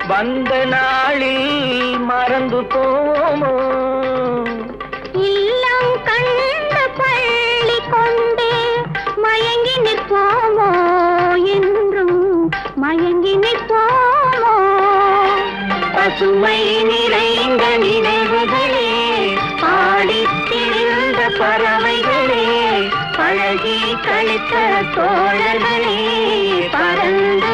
வந்த நாளில் மறந்து போமோ? இல்லம் கண்ட பள்ளி கொண்டே மயங்கி நிற்போமோ? என்றும் மயங்கி நிற்போமோ? பசுமை நிறைந்த நினைவுகளே, பாடித்திருந்த பறவைகளே, பழகி கழித்த தோழர்களே, பறந்து